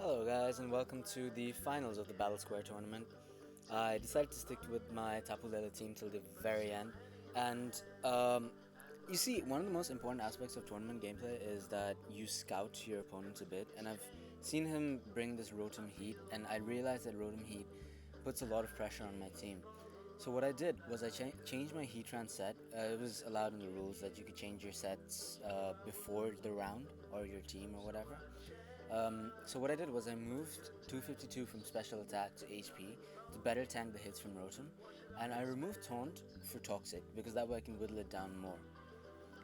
Hello, guys, and welcome to the finals of the Battle Square tournament. I decided to stick with my Tapu Lele team till the very end, and you see, one of the most important aspects of tournament gameplay is that you scout your opponents a bit, and I've seen him bring this Rotom Heat, and I realized that Rotom Heat puts a lot of pressure on my team. So what I did was I changed my Heatran set. It was allowed in the rules that you could change your sets before the round or your team or whatever. So what I did was I moved 252 from special attack to HP to better tank the hits from Rotom, and I removed Taunt for Toxic because that way I can whittle it down more.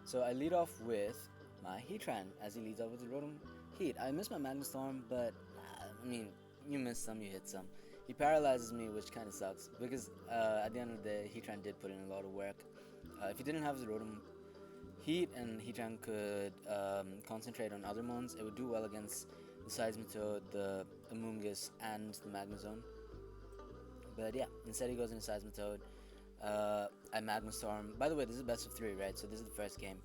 So I lead off with my Heatran as he leads off with the Rotom Heat. I missed my Magnetstorm, but I mean, you miss some, you hit some. He paralyzes me, which kind of sucks because at the end of the day, Heatran did put in a lot of work. If he didn't have the Rotom Heat and Heatran could concentrate on other mons, it would do well against the Seismitoad, the Amoonguss, and the Magnezone. But yeah, instead he goes into Seismitoad. I Magnetstorm. By the way, this is best of three, right? So this is the first game.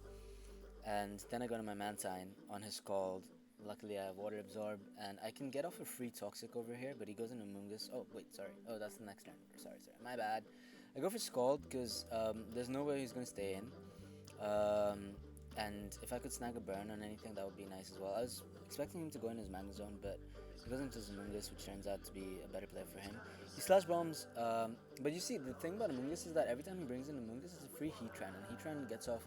And then I go to my Mantine on his Scald. Luckily, I have Water Absorb, and I can get off a free Toxic over here, but he goes into Amoonguss. Oh, wait, sorry. Oh, that's the next turn. Sorry. My bad. I go for Scald because there's no way he's going to stay in. Um, and if I could snag a burn on anything, that would be nice as well. I was expecting him to go in his Magnezone, but he goes into his Amoonguss, which turns out to be a better play for him. He slash bombs, but you see, the thing about Amoonguss is that every time he brings in Amoonguss, it's a free Heatran, and Heatran gets off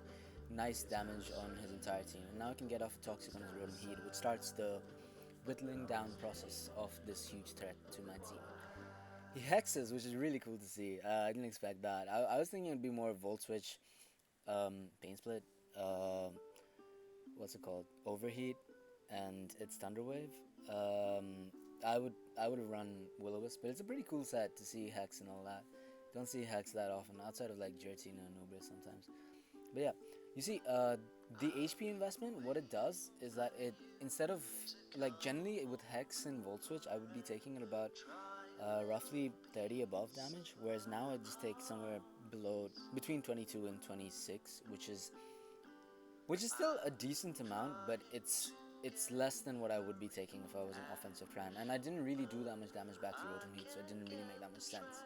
nice damage on his entire team. And now I can get off a Toxic on his Rotom Heat, which starts the whittling down process of this huge threat to my team. He hexes, which is really cool to see. I didn't expect that. I was thinking it'd be more Volt Switch, Pain Split, what's it called? Overheat, and it's Thunderwave. I would have run Will-O-Wisp, but it's a pretty cool set to see Hex and all that. Don't see Hex that often outside of like Giratina and Nubris sometimes. But yeah, you see, the HP investment, what it does is that it, instead of, like, generally with Hex and Volt Switch, I would be taking it about roughly 30 above damage, whereas now I just take somewhere below, between 22 and 26, which is still a decent amount, but it's less than what I would be taking if I was an offensive Pran. And I didn't really do that much damage back to Rotom Heat, so it didn't really make that much sense.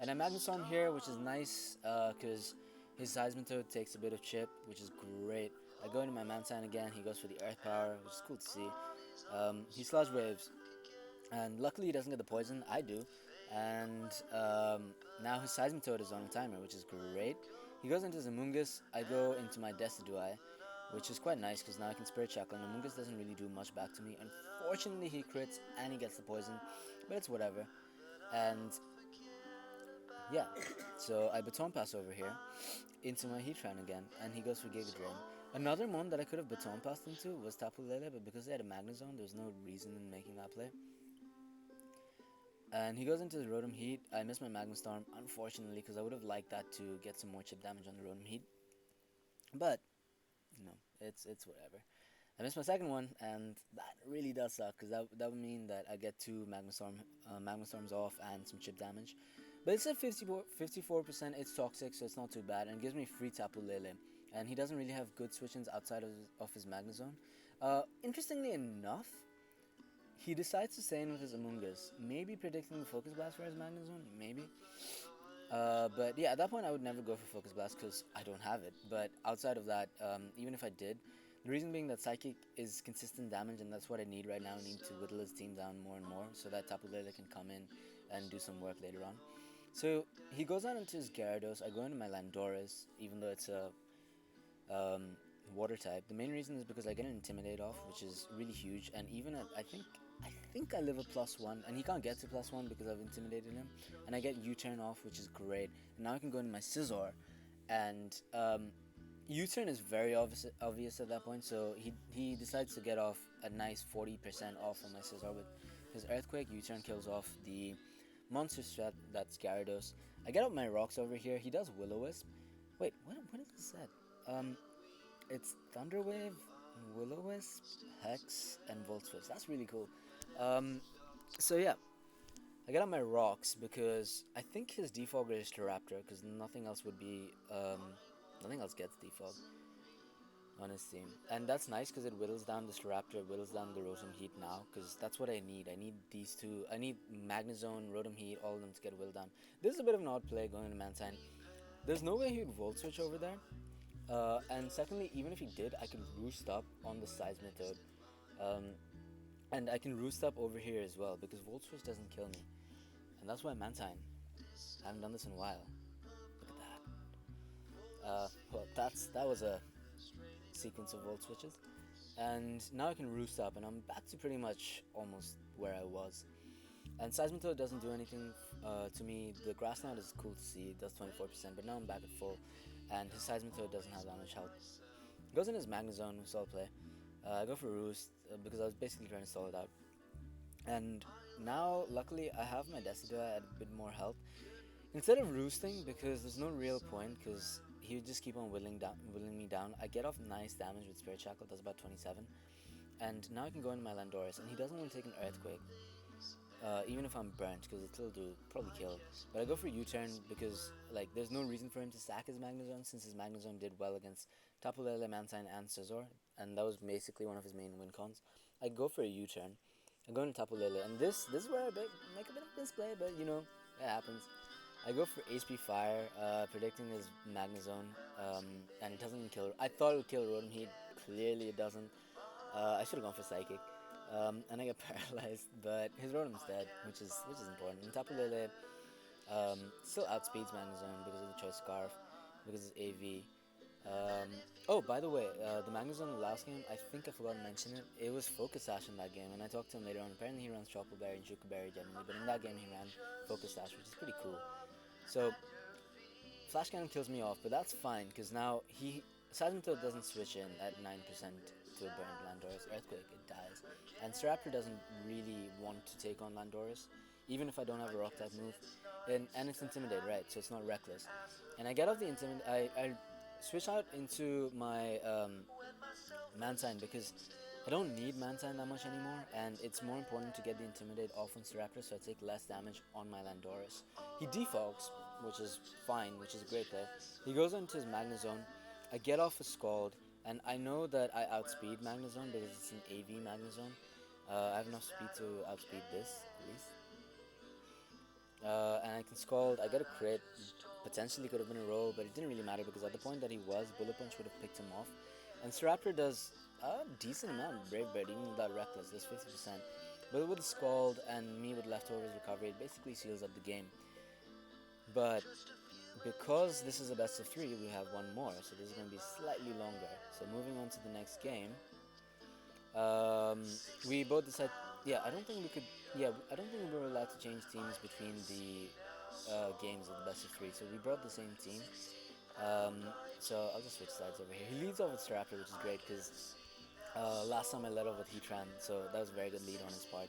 And I Magnetstorm here, which is nice because his Seismitoad takes a bit of chip, which is great. I go into my Mantine again, he goes for the Earth Power, which is cool to see. He Sludge Waves, and luckily he doesn't get the poison, I do. And now his Seismitoad is on a timer, which is great. He goes into his Amoonguss, I go into my Decidueye, which is quite nice because now I can Spirit Shackle, and Amoonguss doesn't really do much back to me. Unfortunately, he crits and he gets the poison, but it's whatever. And yeah, so I Baton Pass over here into my Heatran again, and he goes for Giga Drain. Another mon that I could have Baton Passed into was Tapu Lele, but because they had a Magnezone, there was no reason in making that play. And he goes into the Rotom Heat. I missed my Magnetstorm, unfortunately, because I would have liked that to get some more chip damage on the Rotom Heat. But, it's whatever. I missed my second one, and that really does suck, because that would mean that I get two Magnetstorms off and some chip damage. But it's at 54%, it's toxic, so it's not too bad, and it gives me free Tapu Lele. And he doesn't really have good switch-ins outside of his Magnezone. Interestingly enough, he decides to stay in with his Amoonguss, maybe predicting the Focus Blast for his Magnezone, maybe. But yeah, at that point I would never go for Focus Blast because I don't have it. But outside of that, even if I did, the reason being that Psychic is consistent damage, and that's what I need right now. I need to whittle his team down more and more so that Tapu Lele can come in and do some work later on. So he goes out into his Gyarados. I go into my Landorus, even though it's a water type. The main reason is because I get an Intimidate off, which is really huge. And even at, I think I live a +1, and he can't get to +1 because I've intimidated him. And I get U-turn off, which is great. And now I can go into my Scizor, and U-turn is very obvious at that point. So he decides to get off a nice 40% off on my Scizor with his Earthquake. U-turn kills off the monster strat, that's Gyarados. I get up my rocks over here. He does Will-O-Wisp. Wait, what is this set? It's Thunderwave, Will-O-Wisp, Hex, and Volt Switch. That's really cool. So yeah, I get on my rocks because I think his defogger is Staraptor because nothing else would be, nothing else gets defog. on his team, and that's nice because it whittles down the Staraptor, it whittles down the Rotom Heat now, because that's what I need. I need these two. I need Magnezone, Rotom Heat, all of them to get whittled down. This is a bit of an odd play going into Mantine. There's no way he would Volt Switch over there. And secondly, even if he did, I could roost up on the Seismitoad. Um, and I can roost up over here as well because Volt Switch doesn't kill me. And that's why Mantine. I haven't done this in a while. Look at that. Well, that was a sequence of Volt Switches. And now I can roost up, and I'm back to pretty much almost where I was. And Seismitoad doesn't do anything to me. The Grass Knot is cool to see, it does 24%, but now I'm back at full. And his Seismitoad doesn't have that much health. Goes in his Magnezone, which I'll play. I go for Roost because I was basically trying to stall it out. And now, luckily, I have my Decidueye at a bit more health. Instead of roosting, because there's no real point, because he would just keep on whittling me down. I get off nice damage with Spirit Shackle, does about 27. And now I can go into my Landorus, and he doesn't want to take an Earthquake. Even if I'm burnt, because it'll do probably kill. But I go for U-turn because like there's no reason for him to sack his Magnezone, since his Magnezone did well against Tapu Lele, Mantine, and Scizor, and that was basically one of his main win cons. I go for a U-turn. I go into Tapu Lele, and this is where I make a bit of misplay, but you know, it happens. I go for HP Fire, predicting his Magnezone, and it doesn't kill. I thought it would kill Rotom Heat. Clearly, it doesn't. I should have gone for Psychic. And I get paralyzed, but his Rotom's dead, which is important. And Tapu Lele still outspeeds Magnezone because of the Choice Scarf, because it's AV. Oh, by the way, the Magnezone in the last game, I think I forgot to mention it. It was Focus Sash in that game, and I talked to him later on. Apparently, he runs Chocolate Berry and Shuka Berry generally, but in that game, he ran Focus Sash, which is pretty cool. So, Flash Cannon kills me off, but that's fine, because now Seismitoad doesn't switch in at 9% to a burned Landorus. Earthquake, it dies. And Staraptor doesn't really want to take on Landorus, even if I don't have a rock type move. And it's Intimidate, right? So it's not reckless. And I get off the Intimidate. I switch out into my Mantine because I don't need Mantine that much anymore, and it's more important to get the Intimidate off on Staraptor so I take less damage on my Landorus. He defogs, which is fine, which is a great play. He goes into his Magnezone. I get off a Scald, and I know that I outspeed Magnezone because it's an AV Magnezone. I have enough speed to outspeed this, at least. And I can Scald, I get a crit, potentially could have been a roll, but it didn't really matter because at the point that he was, Bullet Punch would have picked him off. And Staraptor does a decent amount of Brave Bird, even without Reckless, does 50%. But with Scald and me with Leftovers Recovery, it basically seals up the game. But because this is a best of 3, we have one more, so this is going to be slightly longer. So moving on to the next game, we both decide. Yeah, I don't think we could. Yeah, I don't think we were allowed to change teams between the games of the best of 3. So we brought the same team. So I'll just switch sides over here. He leads off with Staraptor, which is great because last time I led off with Heatran, so that was a very good lead on his part.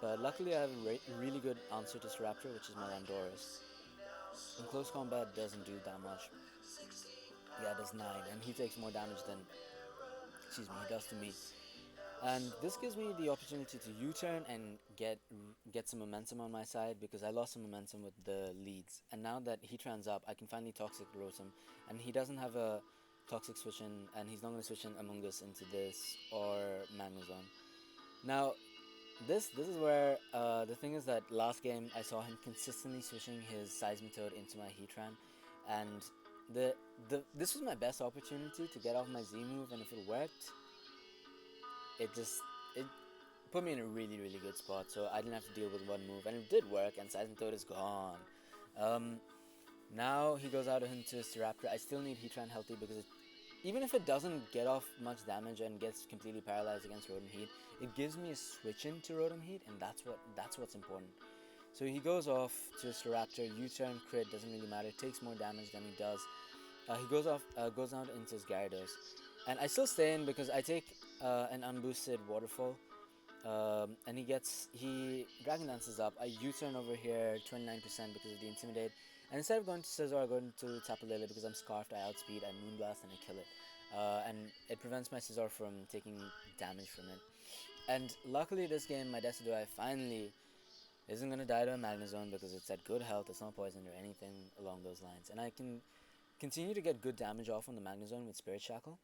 But luckily, I have a really good answer to Staraptor, which is my Landorus. In close combat, doesn't do that much. Yeah, it does 9, and he takes more damage than, excuse me, he does to me. And this gives me the opportunity to U-turn and get some momentum on my side because I lost some momentum with the leads. And now that he trans up, I can finally Toxic Rotom, and he doesn't have a Toxic switch in, and he's not going to switch in Amoonguss into this or Magnezone. Now, this is where the thing is that last game I saw him consistently switching his Seismitoad into my Heatran, and this was my best opportunity to get off my Z move, and if it worked, it put me in a really good spot, so I didn't have to deal with one move, and it did work, and Seismitoad is gone. Now he goes out into Staraptor. I still need Heatran healthy because even if it doesn't get off much damage and gets completely paralyzed against Rotom Heat, it gives me a switch into Rotom Heat, and that's what's important. So he goes off to Staraptor, U-turn, crit, doesn't really matter, takes more damage than he does. He goes out into his Gyarados, and I still stay in because I take an unboosted Waterfall, and he Dragon Dances up. I U-turn over here 29% because of the Intimidate, and instead of going to Scizor, I go into Tapu Lele because I'm Scarfed, I outspeed, I Moonblast, and I kill it. And it prevents my Scizor from taking damage from it. And luckily this game, my Decidueye finally isn't going to die to a Magnezone because it's at good health, it's not poisoned or anything along those lines. And I can continue to get good damage off on the Magnezone with Spirit Shackle.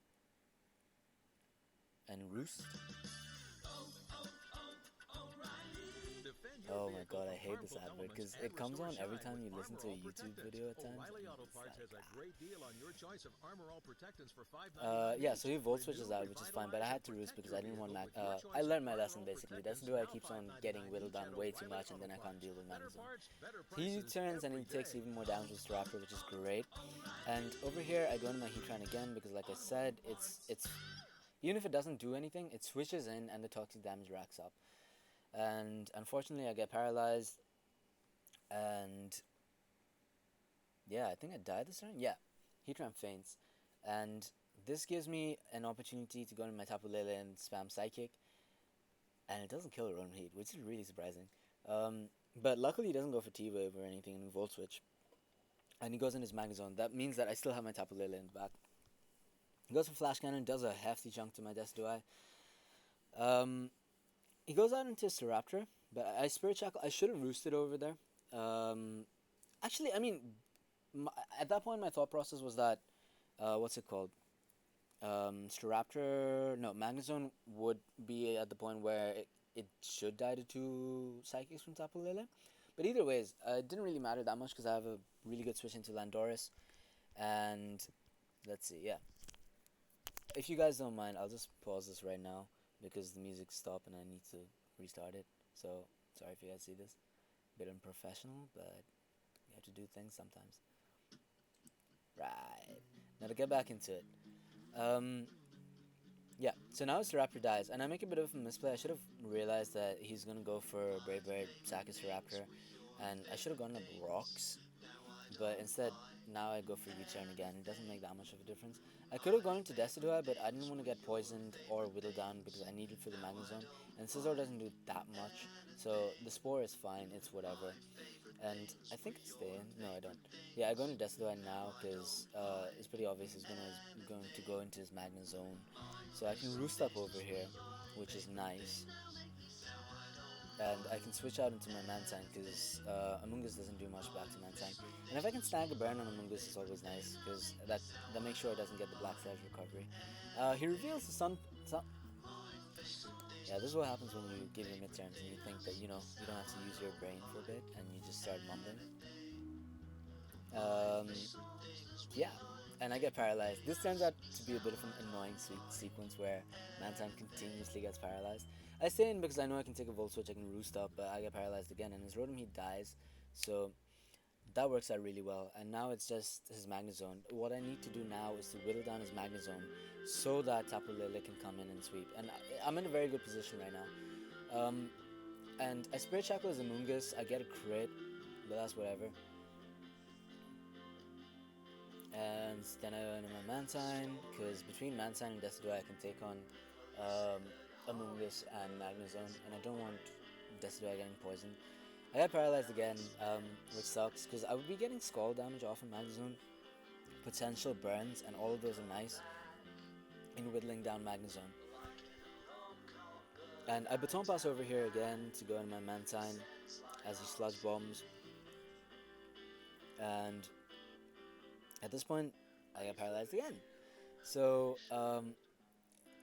and roost. Oh my god, I hate this advert because it comes on every time you listen to a YouTube video at times. And it's yeah, so he volt switches out, which is fine, but I had to roost because I didn't want I learned my lesson basically. Decidueye keeps on getting whittled down way too much, and then I can't deal with Magnezone. He turns and he takes even more damage with Staraptor, which is great. And over here, I go into my Heatran again because, like I said, it's even if it doesn't do anything, it switches in and the toxic damage racks up. And unfortunately, I get paralyzed, and yeah, I think I died this turn. Yeah, Heatran faints, and this gives me an opportunity to go into my Tapu Lele and spam Psychic, and it doesn't kill Rotom Heat, which is really surprising. But luckily, he doesn't go for T-Wave or anything in Volt Switch, and he goes in his Magnezone. That means that I still have my Tapu Lele in the back. He goes for Flash Cannon, does a hefty chunk to my Decidueye. He goes out into Staraptor, but I Spirit Shackle. I should have roosted over there. Actually, I mean, at that point, my thought process was that, what's it called? Staraptor, no, Magnezone would be at the point where it should die to 2 Psychics from Tapu Lele. But either ways, it didn't really matter that much because I have a really good switch into Landorus. And let's see, yeah. If you guys don't mind, I'll just pause this right now because the music stopped and I need to restart it. So, sorry if you guys see this. A bit unprofessional, but you have to do things sometimes. Right. Now to get back into it. Yeah, so now Staraptor dies, and I make a bit of a misplay. I should have realized that he's going to go for Brave Bird, sack his Staraptor, and I should have gone up Rocks, but instead, now I go for U-turn again. It doesn't make that much of a difference. I could have gone into Decidueye, but I didn't want to get poisoned or whittled down because I needed for the Magnezone, and Scizor doesn't do that much, so the Spore is fine, it's whatever. And I think I stay in. No, I don't. Yeah, I go into Decidueye now because it's pretty obvious he's going to go into his Magnezone. So I can roost up over here, which is nice. And I can switch out into my Mantine because Amoonguss doesn't do much back to Mantine. And if I can snag a burn on Amoonguss, it's always nice because that makes sure it doesn't get the Black Sledge recovery. He reveals the Sun. Yeah, this is what happens when you give your midterms and you think that, you don't have to use your brain for a bit and you just start mumbling. Yeah, and I get paralyzed. This turns out to be a bit of an annoying sequence where Mantine continuously gets paralyzed. I stay in because I know I can take a Volt Switch, I can roost up, but I get paralyzed again and his Rotom Heat dies. So that works out really well, and now it's just his Magnezone. What I need to do now is to whittle down his Magnezone so that Tapu Lele can come in and sweep. And I'm in a very good position right now. And I Spirit Shackle as Amoonguss, I get a crit, but that's whatever. And then I go into my Mantine, because between Mantine and Decidueye I can take on Amoonguss and Magnezone, and I don't want Decidueye getting poisoned. I got paralyzed again, which sucks, because I would be getting Scald damage off of Magnezone, potential burns, and all of those are nice in whittling down Magnezone. And I Baton Pass over here again to go into my Mantine as he Sludge Bombs. And at this point, I got paralyzed again. So,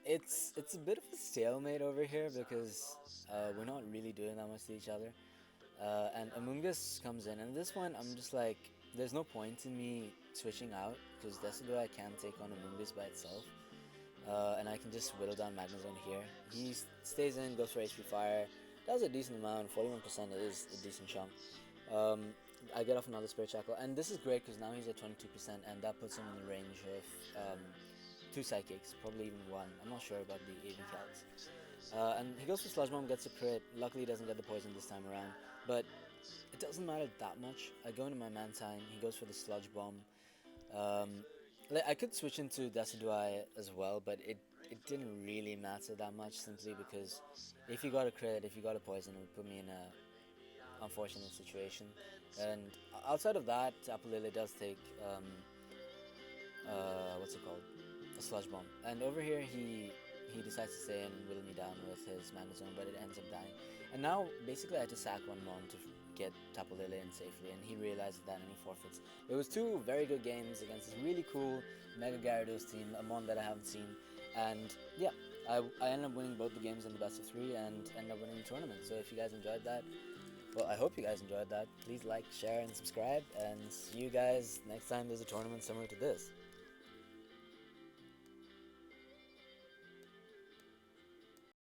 it's a bit of a stalemate over here because we're not really doing that much to each other. And Amoonguss comes in, and at this point, I'm just like, there's no point in me switching out because Decidueye can take on Amoonguss by itself. And I can just whittle down Magnezone here. He stays in, goes for HP Fire, does a decent amount, 41% is a decent chunk. I get off another Spirit Shackle, and this is great because now he's at 22%, and that puts him in the range of 2 Psychics, probably even 1. I'm not sure about the AV calcs. And he goes for Sludge Bomb, gets a crit. Luckily, he doesn't get the poison this time around, but it doesn't matter that much. I go into my Mantine, he goes for the Sludge Bomb. I could switch into Decidueye as well, but it didn't really matter that much simply because if you got a crit, if you got a poison, it would put me in a unfortunate situation. And outside of that, Tapu Lele does take what's it called? A Sludge Bomb. And over here he decides to stay and whittle me down with his Magnezone, but it ends up dying. And now basically I had to sack one Mon to get Tapu Lele in safely, and he realizes that and he forfeits. It was 2 very good games against this really cool Mega Gyarados team, a Mon that I haven't seen, and yeah, I ended up winning both the games in the best of three and ended up winning the tournament. So if you guys enjoyed that, well, I hope you guys enjoyed that. Please like, share, and subscribe, and see you guys next time there's a tournament similar to this.